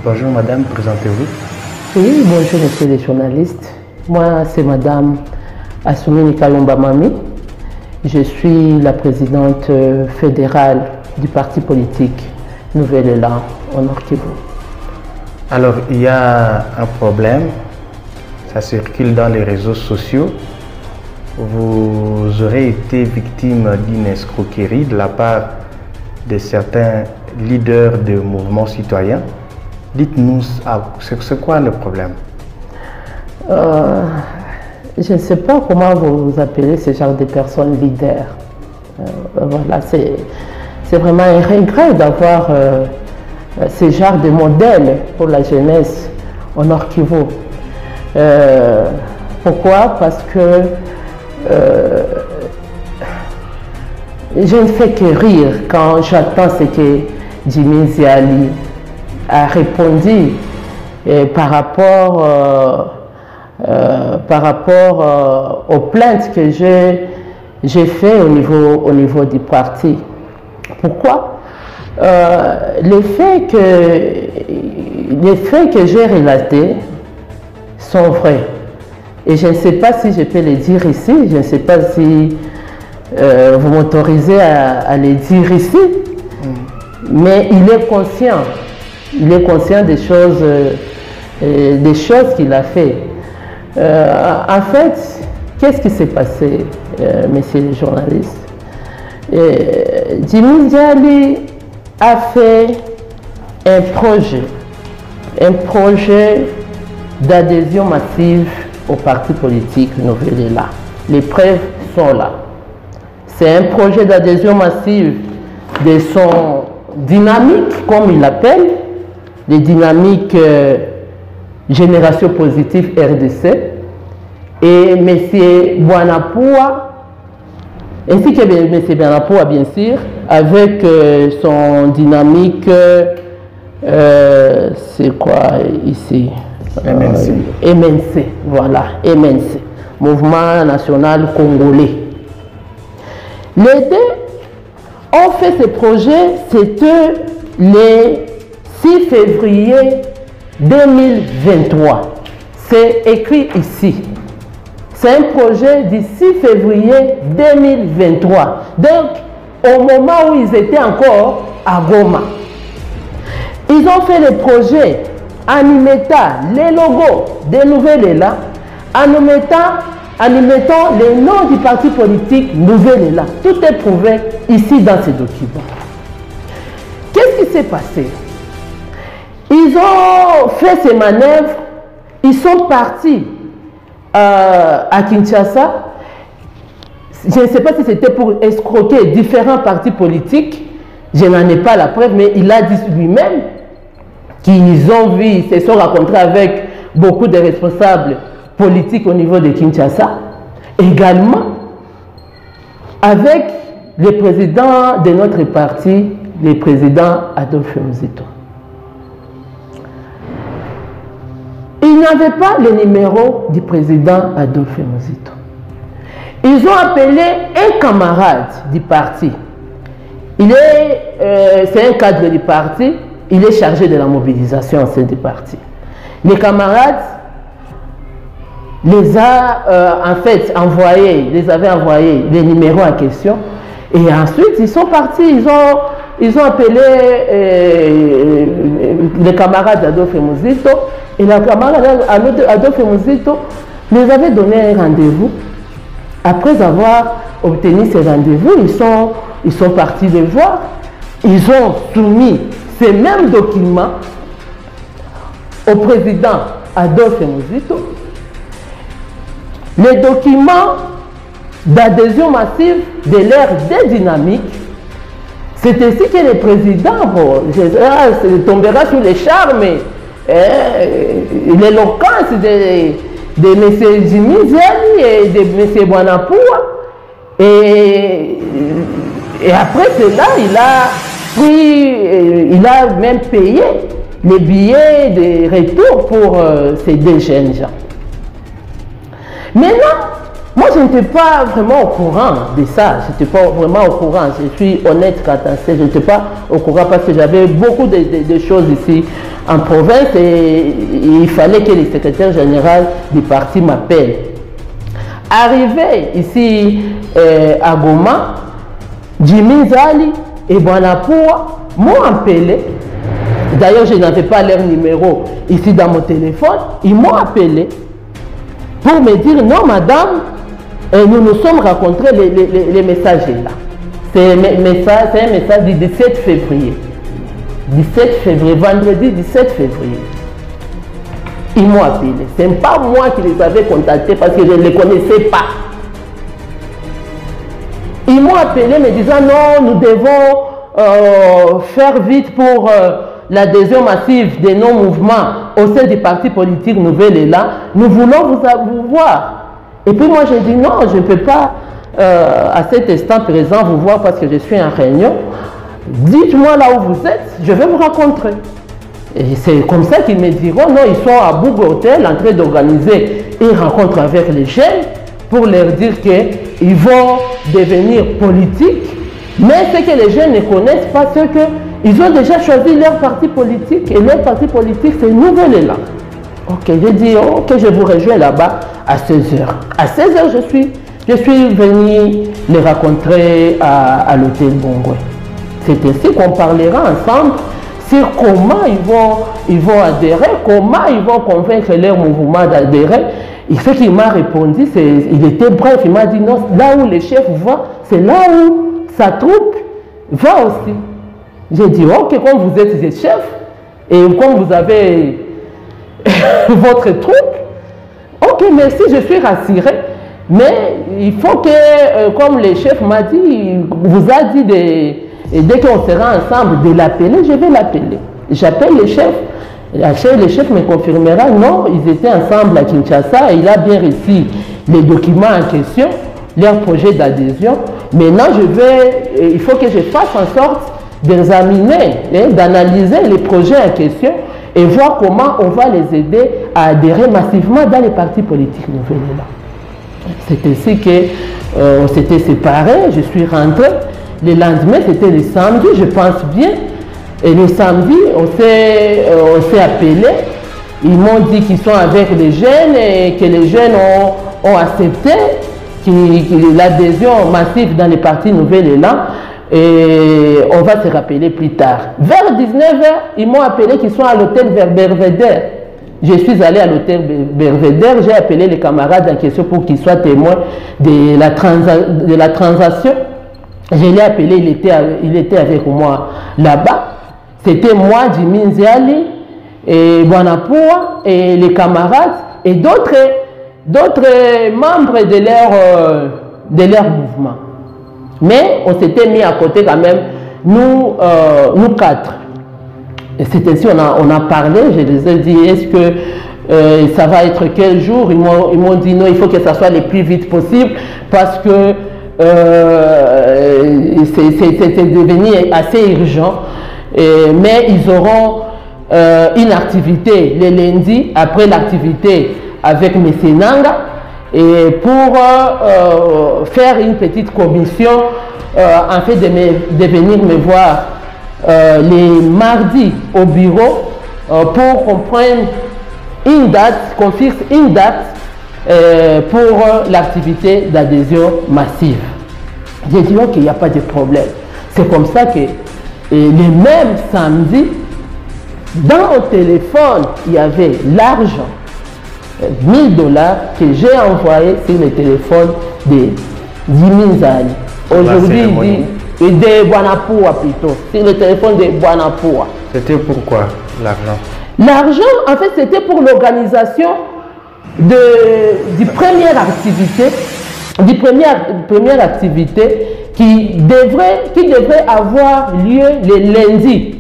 Bonjour madame, présentez-vous. Oui, bonjour monsieur les journalistes. Moi, c'est madame Assoumini Kalomba Mami. Je suis la présidente fédérale du parti politique Nouvel Élan au Nord Kivu. Alors, il y a un problème, ça circule dans les réseaux sociaux. Vous aurez été victime d'une escroquerie de la part de certains leaders de mouvements citoyens. Dites-nous, c'est quoi le problème? Je ne sais pas comment vous appelez ce genre de personnes leaders. Voilà, c'est vraiment un regret d'avoir ce genre de modèle pour la jeunesse au Nord Kivu. Pourquoi? Parce que je ne fais que rire quand j'entends ce que Jimmy Ziali a répondu par rapport aux plaintes que j'ai fait au niveau du parti. Pourquoi? Les faits que j'ai relatés sont vrais. Et je ne sais pas si je peux les dire ici, je ne sais pas si vous m'autorisez à les dire ici, mais il est conscient des choses qu'il a fait. En fait, qu'est-ce qui s'est passé, messieurs les journalistes? Jimmy Ziali a fait un projet d'adhésion massive au parti politique Nouvel Élan. Les preuves sont là. C'est un projet d'adhésion massive de son dynamique, comme il l'appelle, les dynamiques Génération Positive RDC, et M. Bwanapoua, ainsi que M. Bwanapoua, bien sûr, avec son dynamique, c'est quoi ici? MNC, voilà, MNC, Mouvement National Congolais. Les deux ont fait ce projet, c'était le 6 février 2023. C'est écrit ici. C'est un projet du 6 février 2023. Donc, au moment où ils étaient encore à Goma, ils ont fait le projet en y mettant les logos de Nouvel Élan, en y mettant les noms du parti politique Nouvel Élan. Tout est prouvé ici dans ces documents. Qu'est-ce qui s'est passé? Ils ont fait ces manœuvres, ils sont partis à Kinshasa. Je ne sais pas si c'était pour escroquer différents partis politiques, je n'en ai pas la preuve, mais il a dit lui-même qu'ils ont vu, ils se sont rencontrés avec beaucoup de responsables politiques au niveau de Kinshasa, également avec le président de notre parti, le président Adolphe Muzito. Il n'y avait pas le numéro du président Adolphe Muzito. Ils ont appelé un camarade du parti. C'est un cadre du parti, il est chargé de la mobilisation au sein du parti. Les camarades les avaient envoyé les numéros en question, et ensuite ils sont partis, ils ont appelé les camarades d'Adolphe Muzito, et les camarades d'Adolphe Muzito les avaient donné un rendez-vous. Après avoir obtenu ce rendez-vous, ils sont partis les voir, ils ont soumis ces mêmes documents au président Adolphe Muzito, les documents d'adhésion massive de l'ère des dynamiques. C'est ainsi que le président tombera sous les charmes, l'éloquence de M. Jimmy Ziali et de M. Bwanapoua. Et après cela, il a même payé les billets de retour pour ces deux jeunes gens. Maintenant, moi je n'étais pas vraiment au courant de ça, je n'étais pas vraiment au courant, je suis honnête, je n'étais pas au courant parce que j'avais beaucoup de choses ici en province et il fallait que le secrétaire général du parti m'appelle. Arrivé ici à Goma, Jimmy Nzali et Bwanapoua m'ont appelé. D'ailleurs, je n'avais pas leur numéro ici dans mon téléphone. Ils m'ont appelé pour me dire non, madame, nous nous sommes rencontrés les messagers là. C'est un message du 17 février. 17 février, vendredi 17 février. Ils m'ont appelé. Ce n'est pas moi qui les avais contactés parce que je ne les connaissais pas. Ils m'ont appelé me disant non, nous devons faire vite pour l'adhésion massive de nos mouvements au sein du parti politique Nouvelle Élan. Nous voulons vous voir. Et puis moi j'ai dit non, je ne peux pas à cet instant présent vous voir parce que je suis en réunion. Dites-moi là où vous êtes, je vais vous rencontrer. Et c'est comme ça qu'ils me diront non, ils sont à Boug Hotel en train d'organiser une rencontre avec les jeunes pour leur dire qu'ils vont devenir politiques. Mais ce que les jeunes ne connaissent pas, c'est qu'ils ont déjà choisi leur parti politique et leur parti politique c'est Nouvelle Élan. Ok, j'ai dit ok, je vous rejoins là-bas à 16h. À 16h, je suis venu les rencontrer à l'hôtel Bongwe. C'est ainsi qu'on parlera ensemble sur comment ils vont adhérer, comment ils vont convaincre leur mouvement d'adhérer. Et ce qu'il m'a répondu, il était bref, il m'a dit non, là où les chefs vont, c'est là où sa troupe va aussi. J'ai dit ok, comme vous êtes des chefs et comme vous avez votre troupe, ok, merci, je suis rassuré. Mais il faut que, comme le chef m'a dit, vous a dit et dès qu'on sera ensemble de l'appeler, je vais l'appeler. J'appelle le chef. Le chef me confirmera, non, ils étaient ensemble à Kinshasa et il a bien reçu les documents en question, leur projet d'adhésion. Maintenant, il faut que je fasse en sorte d'examiner, d'analyser les projets en question et voir comment on va les aider à adhérer massivement dans les partis politiques Nouvelle Élan. C'est ainsi qu'on s'était séparés, je suis rentré. Le lendemain, c'était le samedi, je pense bien. Et le samedi, on s'est appelé. Ils m'ont dit qu'ils sont avec les jeunes et que les jeunes ont accepté l'adhésion massive dans les partis Nouvelle Élan. Et on va se rappeler plus tard. Vers 19h, ils m'ont appelé qu'ils sont à l'hôtel Belvedere. Je suis allé à l'hôtel Belvedere, j'ai appelé les camarades en question pour qu'ils soient témoins de la transaction. Je l'ai appelé, il était avec moi là-bas. C'était moi, Jimmy Nzali, et Bwanapoua, et les camarades, et d'autres membres de leur mouvement. Mais on s'était mis à côté quand même, nous quatre. Et c'est ainsi on a parlé, je les ai dit, est-ce que ça va être quel jour? Ils m'ont dit non, il faut que ça soit le plus vite possible parce que c'est devenu assez urgent. Mais ils auront une activité le lundi après l'activité avec M. Nanga et pour faire une petite commission en fait de venir me voir les mardis au bureau pour qu'on prenne une date, qu'on fixe une date pour l'activité d'adhésion massive. J'ai dit ok, il n'y a pas de problème. C'est comme ça que les mêmes samedis, dans mon téléphone, il y avait l'argent, $1000 que j'ai envoyé sur le téléphone de Jimmy Nzali. Aujourd'hui, il dit de Bwanapoua plutôt, sur le téléphone de Bwanapoua. C'était pourquoi l'argent? L'argent, en fait, c'était pour l'organisation du première activité qui devrait avoir lieu le lundi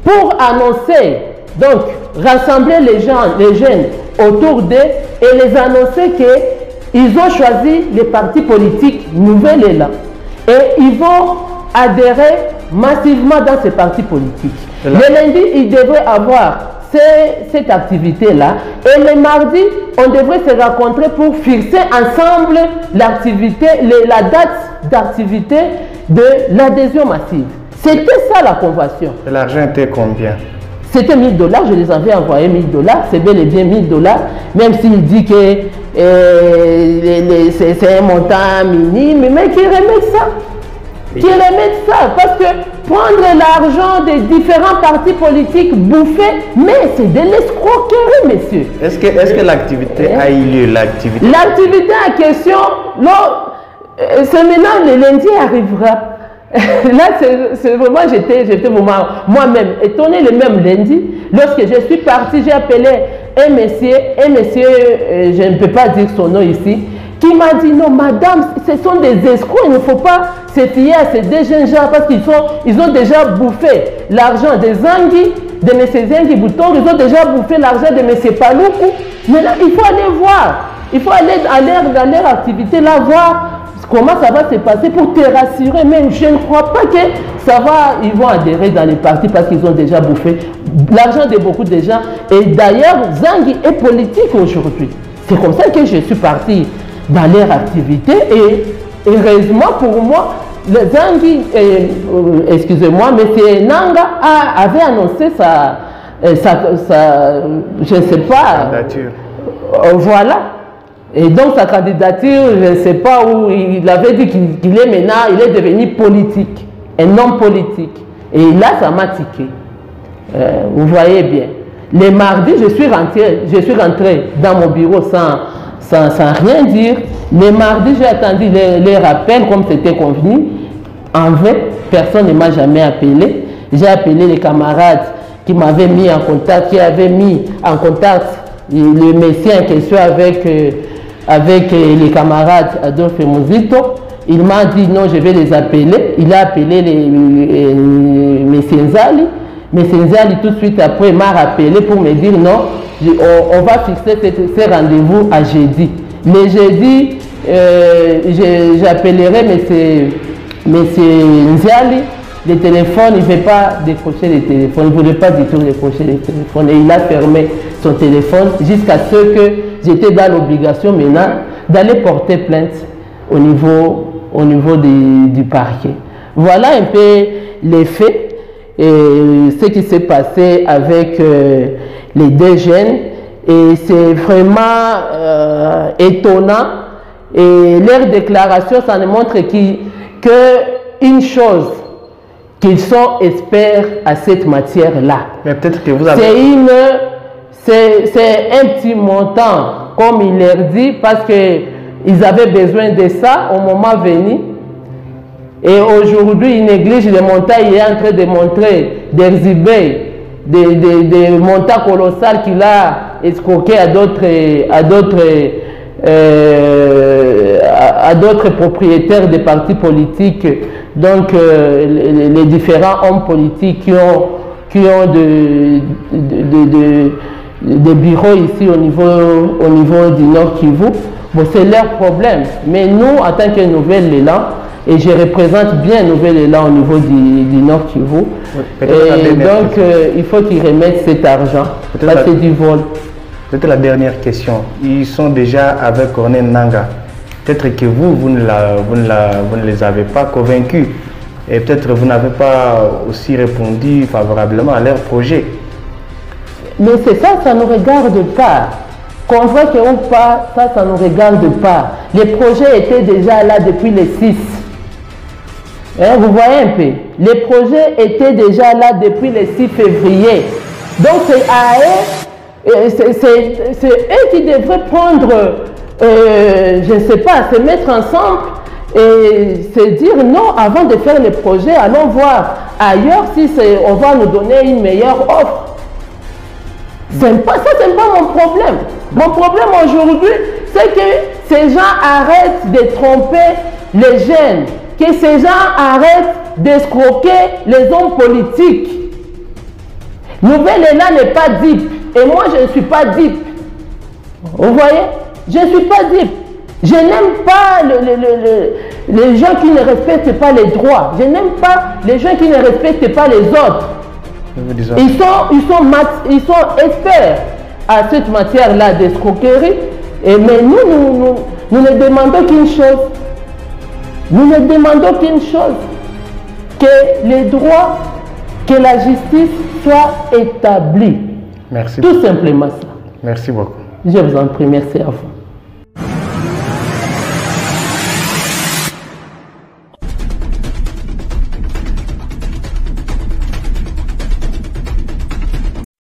pour annoncer, donc rassembler les jeunes autour d'eux et les annoncer qu'ils ont choisi les partis politiques Nouvelle Élan et ils vont adhérer massivement dans ces partis politiques. Le lundi, ils devraient avoir cette activité-là et le mardi, on devrait se rencontrer pour fixer ensemble l'activité, la date d'activité de l'adhésion massive. C'était ça la convention. L'argent était combien? C'était 1000 $, je les avais envoyé 1000 $, c'est bel et bien 1000 $, même s'il dit que c'est un montant minime, mais qu'ils remettent ça. Qu'ils remettent ça, parce que prendre l'argent des différents partis politiques bouffés, mais c'est de l'escroquerie, messieurs. Est-ce que l'activité a eu lieu, l'activité en question, c'est maintenant le lundi arrivera. Là, c'est vraiment, j'étais moi-même étonné le même lundi. Lorsque je suis parti, j'ai appelé un monsieur, je ne peux pas dire son nom ici, qui m'a dit non, madame, ce sont des escrocs, il ne faut pas se fier à ces deux jeunes gens parce qu'ils ont déjà bouffé l'argent des Zangui, de M. Zangui Bouton, ils ont déjà bouffé l'argent de M. Paloukou. Maintenant, il faut aller voir, il faut aller dans leur activité là voir comment ça va se passer pour te rassurer. Même je ne crois pas que ça va, ils vont adhérer dans les partis parce qu'ils ont déjà bouffé l'argent de beaucoup de gens. Et d'ailleurs, Zangui est politique aujourd'hui. C'est comme ça que je suis parti dans leur activité et heureusement pour moi, le Zangui, excusez-moi, M. Nanga avait annoncé sa je ne sais pas, candidature. Voilà. Et donc sa candidature, je ne sais pas où, il avait dit qu'il est maintenant, il est devenu politique, un homme politique. Et là, ça m'a tiqué. Vous voyez bien. Les mardis, je suis rentré dans mon bureau sans rien dire. Les mardis, j'ai attendu les rappels comme c'était convenu. En vrai, personne ne m'a jamais appelé. J'ai appelé les camarades qui m'avaient mis en contact, qui avaient mis en contact le monsieur en question avec les camarades Adolphe Mouzito. Il m'a dit non, je vais les appeler. Il a appelé M. Nzali. M. Nzali tout de suite après m'a rappelé pour me dire non, on va fixer ces rendez-vous à jeudi. Le jeudi, j'appellerai M. Nzali. Le téléphone, il ne veut pas décrocher le téléphone, il ne voulait pas du tout décrocher le téléphone et il a fermé son téléphone jusqu'à ce que j'étais dans l'obligation maintenant d'aller porter plainte au niveau du parquet. Voilà un peu les faits et ce qui s'est passé avec les deux jeunes et c'est vraiment étonnant et leur déclaration, ça nous montre qu'une chose, qu'ils sont experts à cette matière-là. Mais peut-être que vous avez... C'est un petit montant, comme il leur dit, parce qu'ils avaient besoin de ça au moment venu. Et aujourd'hui, ils négligent les montants. Il est en train de montrer, d'exhiber des montants colossaux qu'il a escroqués à d'autres propriétaires des partis politiques. Donc, les différents hommes politiques qui ont des bureaux ici au niveau du Nord Kivu, bon, c'est leur problème. Mais nous, en tant que Nouvel Élan, et je représente bien Nouvel Élan au niveau du Nord Kivu, et donc il faut qu'ils remettent cet argent. C'est du vol. Peut-être la dernière question. Ils sont déjà avec Corneille Nanga. Peut-être que vous ne les avez pas convaincus. Et peut-être vous n'avez pas aussi répondu favorablement à leur projet. Mais c'est ça, ça ne nous regarde pas. Qu'on voit qu'on pas, ça ne nous regarde pas. Les projets étaient déjà là depuis le 6. Hein, vous voyez un peu. Les projets étaient déjà là depuis le 6 février. Donc c'est à eux, c'est eux qui devraient prendre, je ne sais pas, se mettre ensemble et se dire non, avant de faire les projets, allons voir ailleurs si on va nous donner une meilleure offre. Ça, c'est pas mon problème. Mon problème aujourd'hui, c'est que ces gens arrêtent de tromper les jeunes, que ces gens arrêtent d'escroquer les hommes politiques. Nouvel Élan n'est pas deep. Et moi, je ne suis pas deep. Vous voyez? Je ne suis pas deep. Je n'aime pas les gens qui ne respectent pas les droits. Je n'aime pas les gens qui ne respectent pas les autres. Ils sont experts à cette matière-là d'escroquerie. Mais nous ne demandons qu'une chose. Nous ne demandons qu'une chose. Que les droits Que la justice soit établie. Merci. Tout simplement ça. Merci beaucoup. Je vous en prie, merci à vous.